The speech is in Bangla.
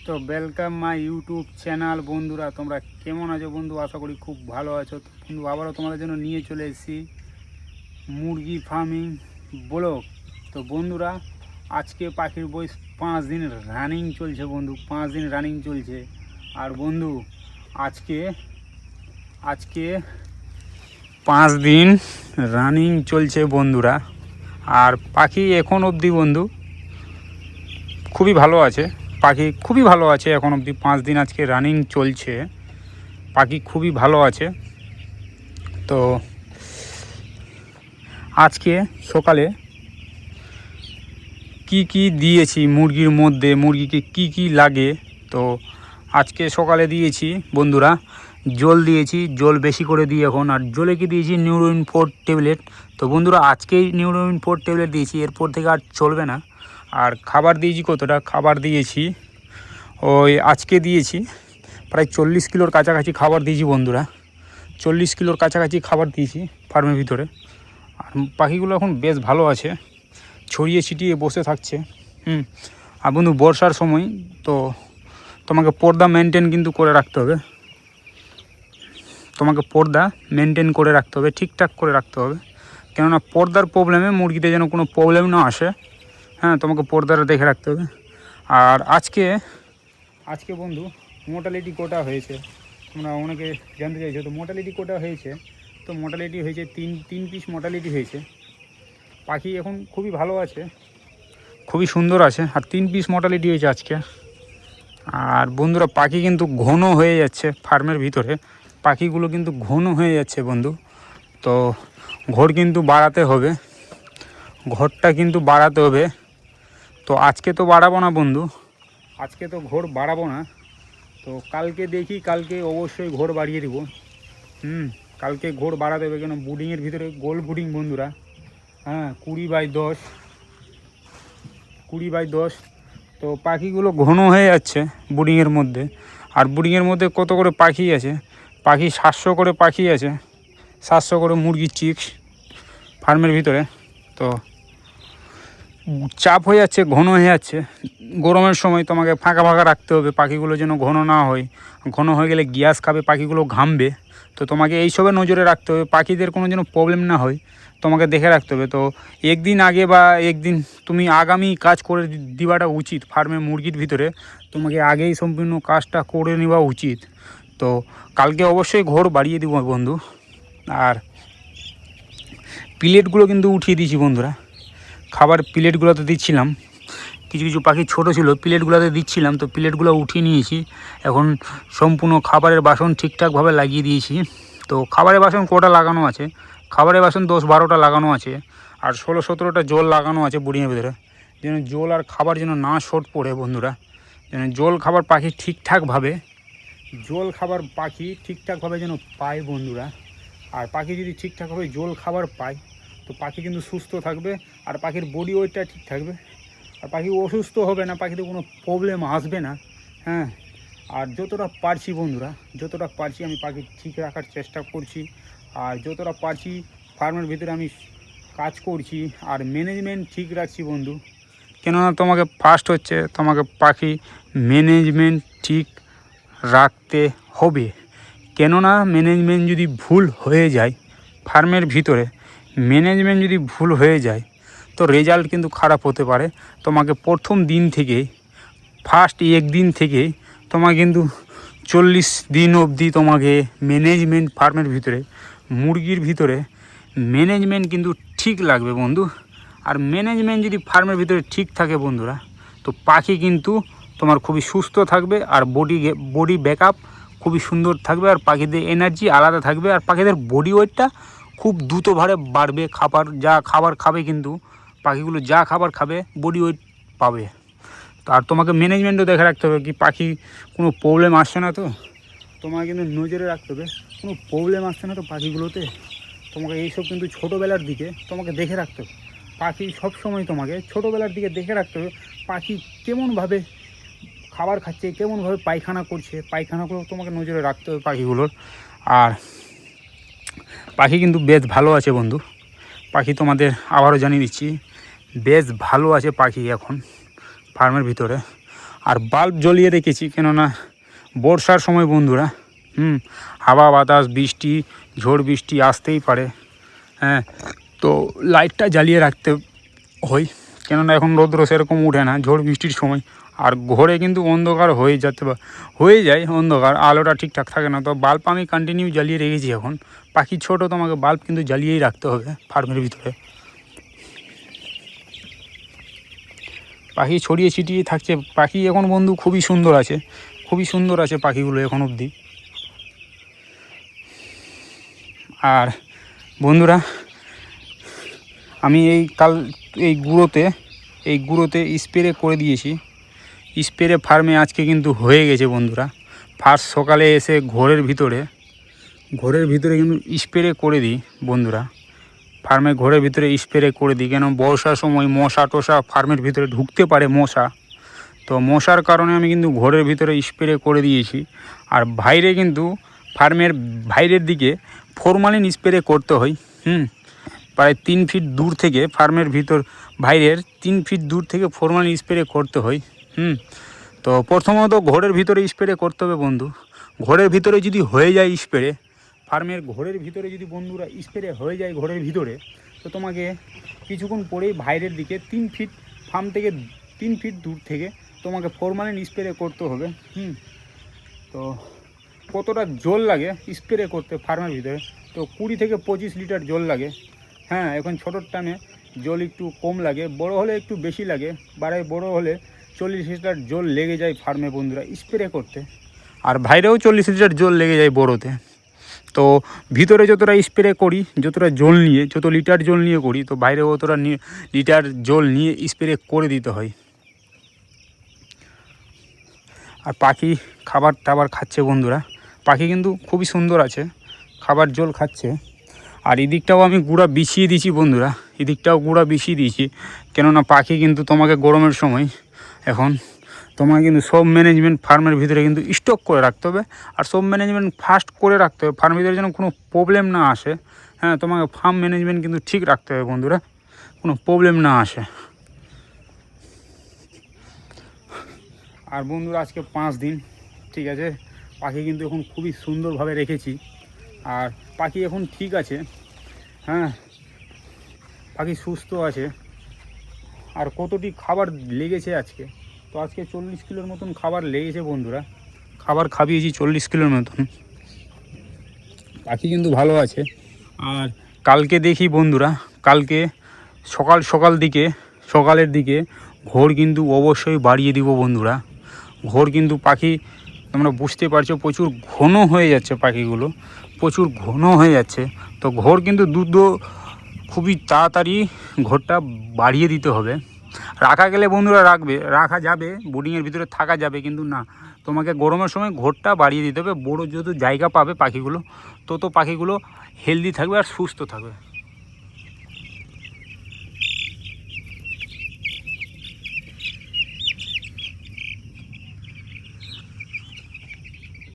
তো ওয়েলকাম মাই ইউটিউব চ্যানেল। বন্ধুরা তোমরা কেমন আছো বন্ধু? আশা করি খুব ভালো আছো। তো বন্ধু আবারও তোমাদের জন্য নিয়ে চলে এসেছি মুরগি ফার্মিং ব্লগ। তো বন্ধুরা আজকে পাখির বয়স 5 দিন রানিং চলছে বন্ধু, 5 দিন রানিং চলছে। আর বন্ধু আজকে আজকে 5 দিন রানিং চলছে বন্ধুরা। আর পাখি এখন অবধি বন্ধু খুবই ভালো আছে, পাখি খুবই ভালো আছে এখন অবধি। 5 দিন আজকে রানিং চলছে, পাখি খুবই ভালো আছে। তো আজকে সকালে কি দিয়েছি মুরগির মধ্যে, মুরগিকে কি লাগে, তো আজকে সকালে দিয়েছি বন্ধুরা জল দিয়েছি, জল বেশি করে দিই এখন। আর জলে কি দিয়েছি নিউরোইন 4 ট্যাবলেট। তো বন্ধুরা আজকেই নিউরোইন 4 ট্যাবলেট দিয়েছি, এরপর থেকে আর চলবে না। আর খাবার দিয়েছি কতটা, খাবার দিয়েছি ওই আজকে দিয়েছি প্রায় 40 কিলোর কাছাকাছি খাবার দিয়েছি বন্ধুরা, 40 কিলোর কাছাকাছি খাবার দিয়েছি ফার্মের ভিতরে। আর পাখিগুলো এখন বেশ ভালো আছে, ছড়িয়ে ছিটিয়ে বসে থাকছে। আর বন্ধু বর্ষার সময় তো তোমাকে পর্দা মেনটেন কিন্তু করে রাখতে হবে, তোমাকে পর্দা মেনটেন করে রাখতে হবে, ঠিকঠাক করে রাখতে হবে। কেননা পর্দার প্রবলেমে মুরগিতে যেন কোনো প্রবলেম না আসে। হ্যাঁ, তোমাকে পর্দাটা দেখে রাখতে হবে। আর আজকে বন্ধু মোর্টালিটি কোটা হয়েছে, তোমরা অনেকে জানতে চাইছো। তো মোর্টালিটি কোটা হয়েছে, তো মোর্টালিটি হয়েছে তিন পিস মোর্টালিটি হয়েছে। পাখি এখন খুবই ভালো আছে, খুবই সুন্দর আছে। আর 3 পিস মোর্টালিটি হয়েছে আজকে। আর বন্ধুরা পাখি কিন্তু ঘন হয়ে যাচ্ছে ফার্মের ভিতরে, পাখিগুলো কিন্তু ঘন হয়ে যাচ্ছে বন্ধু। তো ঘর কিন্তু বাড়াতে হবে, ঘরটা কিন্তু বাড়াতে হবে। তো আজকে তো বাড়াবো না বন্ধু, আজকে তো ঘর বাড়াবো না। তো কালকে দেখি, কালকে অবশ্যই ঘর বাড়িয়ে দিব। কালকে ঘর বাড়াতে হবে, কেন বুডিংয়ের ভিতরে গোল বুডিং বন্ধুরা। হ্যাঁ, 20x10। তো পাখিগুলো ঘন হয়ে যাচ্ছে বুডিংয়ের মধ্যে। আর বুডিংয়ের মধ্যে কত করে পাখি আছে, পাখি 700 করে পাখি আছে, 700 করে মুরগির চিক্স ফার্মের ভিতরে। তো চাপ হয়ে যাচ্ছে, ঘন হয়ে যাচ্ছে। গরমের সময় তোমাকে ফাঁকা ফাঁকা রাখতে হবে, পাখিগুলো যেন ঘন না হয়। ঘন হয়ে গেলে গ্যাস খাবে, পাখিগুলো ঘামবে। তো তোমাকে এইসবে নজরে রাখতে হবে, পাখিদের কোনো যেন প্রবলেম না হয়, তোমাকে দেখে রাখতে হবে। তো একদিন আগে বা একদিন তুমি আগামী কাজ করে দেওয়াটা উচিত ফার্মে মুরগির ভিতরে, তোমাকে আগেই সম্পূর্ণ কাজটা করে নেওয়া উচিত। তো কালকে অবশ্যই ঘর বাড়িয়ে দিব বন্ধু। আর প্লেটগুলো কিন্তু উঠিয়ে দিয়েছি বন্ধুরা, খাবার প্লেটগুলোতে দিচ্ছিলাম, কিছু কিছু পাখি ছোটো ছিল প্লেটগুলোতে দিচ্ছিলাম, তো প্লেটগুলো উঠিয়ে নিয়েছি। এখন সম্পূর্ণ খাবারের বাসন ঠিকঠাকভাবে লাগিয়ে দিয়েছি। তো খাবারের বাসন কটা লাগানো আছে, খাবারের বাসন 10-12টা লাগানো আছে। আর 16-17টা জল লাগানো আছে বুড়ির ভিতরে, যেন জল আর খাবার যেন না শর্ট পড়ে বন্ধুরা। যেন জল খাবার পাখি ঠিকঠাকভাবে, জল খাবার পাখি ঠিকঠাকভাবে যেন পায় বন্ধুরা। আর পাখি যদি ঠিকঠাকভাবে জল খাবার পায় তো পাখি কিন্তু সুস্থ থাকবে, আর পাখির বডি ওয়েটটা ঠিক থাকবে, আর পাখি অসুস্থ হবে না, পাখিতে কোনো প্রবলেম আসবে না। হ্যাঁ, আর যতটা পারছি বন্ধুরা, যতটা পারছি আমি পাখি ঠিক রাখার চেষ্টা করছি। আর যতটা পারছি ফার্মের ভিতরে আমি কাজ করছি, আর ম্যানেজমেন্ট ঠিক রাখছি বন্ধু। কেননা তোমাকে ফার্স্ট হচ্ছে তোমাকে পাখি ম্যানেজমেন্ট ঠিক রাখতে হবে। কেননা ম্যানেজমেন্ট যদি ভুল হয়ে যায় ফার্মের ভিতরে, ম্যানেজমেন্ট যদি ভুল হয়ে যায় তো রেজাল্ট কিন্তু খারাপ হতে পারে। তোমাকে প্রথম দিন থেকেই, ফার্স্ট একদিন থেকেই তোমাকে কিন্তু 40 দিন অবধি তোমাকে ম্যানেজমেন্ট ফার্মের ভিতরে, মুরগির ভিতরে ম্যানেজমেন্ট কিন্তু ঠিক লাগবে বন্ধু। আর ম্যানেজমেন্ট যদি ফার্মের ভিতরে ঠিক থাকে বন্ধুরা, তো পাখি কিন্তু তোমার খুবই সুস্থ থাকবে, আর বডি ব্যাকআপ খুবই সুন্দর থাকবে, আর পাখিদের এনার্জি আলাদা থাকবে, আর পাখিদের বডি ওয়েটটা খুব দ্রুতভাবে বাড়বে। খাবার খাবে কিন্তু পাখিগুলো, যা খাবার খাবে বডি ওয়েট পাবে। আর তোমাকে ম্যানেজমেন্টও দেখে রাখতে হবে কি পাখি কোনো প্রবলেম আসছে না, তো তোমাকে কিন্তু নজরে রাখতে হবে কোনো প্রবলেম আসছে না তো পাখিগুলোতে। তোমাকে এইসব কিন্তু ছোটোবেলার দিকে তোমাকে দেখে রাখতে হবে, পাখি সবসময় তোমাকে ছোটোবেলার দিকে দেখে রাখতে হবে। পাখি কেমনভাবে খাবার খাচ্ছে, কেমনভাবে পায়খানা করছে, পায়খানাগুলো তোমাকে নজরে রাখতে হবে পাখিগুলোর। আর পাখি কিন্তু বেশ ভালো আছে বন্ধু, পাখি তোমাদের আবারও জানিয়ে দিচ্ছি বেশ ভালো আছে পাখি এখন ফার্মের ভিতরে। আর বাল্ব জ্বলিয়ে রেখেছি, কেননা বর্ষার সময় বন্ধুরা হাওয়া বাতাস বৃষ্টি ঝড় বৃষ্টি আসতেই পারে। হ্যাঁ, তো লাইটটা জ্বালিয়ে রাখতে হয়, কেননা এখন রৌদ্র সেরকম উঠে না ঝড় বৃষ্টির সময়। আর ঘরে কিন্তু অন্ধকার হয়ে যায় অন্ধকার, আলোটা ঠিকঠাক থাকে না। তো বাল্ব আমি কন্টিনিউ জ্বালিয়ে রেখেছি। এখন পাখি ছোটো, তোমাকে বাল্ব কিন্তু জ্বালিয়েই রাখতে হবে ফার্মের ভিতরে। পাখি ছড়িয়ে ছিটিয়ে থাকছে, পাখি এখন বন্ধু খুবই সুন্দর আছে, খুবই সুন্দর আছে পাখিগুলো এখন অবধি। আর বন্ধুরা আমি এই গুঁড়োতে স্প্রে করে দিয়েছি। স্প্রে ফার্মে আজকে কিন্তু হয়ে গেছে বন্ধুরা। ফার্স্ট সকালে এসে ঘরের ভিতরে কিন্তু স্প্রে করে দিই বন্ধুরা। ফার্মে ঘরের ভিতরে স্প্রে করে দিই, কেন বর্ষার সময় মশা টশা ফার্মের ভিতরে ঢুকতে পারে মশা। তো মশার কারণে আমি কিন্তু ঘরের ভিতরে স্প্রে করে দিয়েছি। আর বাইরে কিন্তু ফার্মের বাইরের দিকে ফরমালিন স্প্রে করতে হয়। প্রায় 3 ফিট দূর থেকে ফার্মের বাইরের 3 ফিট দূর থেকে ফরমালিন স্প্রে করতে হয়। তো প্রথমত ঘরের ভিতরে স্প্রে করতে হবে বন্ধু। ঘরের ভিতরে যদি হয়ে যায় স্প্রে, ফার্মের ঘরের ভিতরে যদি বন্ধুরা স্প্রে হয়ে যায় ঘরের ভিতরে, তো তোমাকে কিছুক্ষণ পরেই বাইরের দিকে 3 ফিট ফার্ম থেকে 3 ফিট দূর থেকে তোমাকে ফরমালিন স্প্রে করতে হবে। তো কতটা জল লাগে স্প্রে করতে ফার্মের ভিতরে, তো 20 থেকে 25 লিটার জল লাগে। হ্যাঁ, এখন ছোটোর টানে জল একটু কম লাগে, বড় হলে একটু বেশি লাগে। বড় হলে 40 লিটার জল লেগে যায় ফার্মে বন্ধুরা স্প্রে করতে। আর বাইরেও 40 লিটার জল লেগে যায় বড়োতে। তো ভিতরে যতটা স্প্রে করি, যত লিটার জল নিয়ে করি, তো বাইরে অতটা লিটার জল নিয়ে স্প্রে করে দিতে হয়। আর পাখি খাবার টাবার খাচ্ছে বন্ধুরা, পাখি কিন্তু খুবই সুন্দর আছে, খাবার জল খাচ্ছে। আর এদিকটাও আমি গুঁড়া বিছিয়ে দিয়েছি বন্ধুরা, এদিকটাও গুঁড়া বিছিয়ে দিয়েছি, কেননা পাখি কিন্তু তোমাকে গরমের সময় এখন তোমাকে কিন্তু সব ম্যানেজমেন্ট ফার্মের ভিতরে কিন্তু স্টক করে রাখতে হবে। আর সব ম্যানেজমেন্ট ফাস্ট করে রাখতে হবে, ফার্মের ভিতরে যেন কোনো প্রবলেম না আসে। হ্যাঁ, তোমাকে ফার্ম ম্যানেজমেন্ট কিন্তু ঠিক রাখতে হবে বন্ধুরা, কোনো প্রবলেম না আসে। আর বন্ধুরা আজকে 5 দিন, ঠিক আছে, পাখি কিন্তু এখন খুবই সুন্দরভাবে রেখেছি। আর পাখি এখন ঠিক আছে, হ্যাঁ, পাখি সুস্থ আছে। আর কতটি খাবার লেগেছে আজকে, তো আজকে 40 কিলোর মতন খাবার লেগেছে বন্ধুরা, খাবার খাবিয়েছি 40 কিলোর মতন। পাখি কিন্তু ভালো আছে। আর কালকে দেখি বন্ধুরা, কালকে সকালের দিকে ঘোর কিন্তু অবশ্যই বাড়িয়ে দিব বন্ধুরা। ঘোর কিন্তু পাখি তোমরা বুঝতে পারছো প্রচুর ঘন হয়ে যাচ্ছে, পাখিগুলো প্রচুর ঘন হয়ে যাচ্ছে। তো ঘোর কিন্তু দুধ খুবই তাড়াতাড়ি ঘোরটা বাড়িয়ে দিতে হবে। রাখা গেলে বন্ধুরা রাখা যাবে, বোর্ডিংয়ের ভিতরে থাকা যাবে, কিন্তু না, তোমাকে গরমের সময় ঘোরটা বাড়িয়ে দিতে হবে। বড় যত জায়গা পাবে পাখিগুলো, তত পাখিগুলো হেলদি থাকবে আর সুস্থ থাকবে।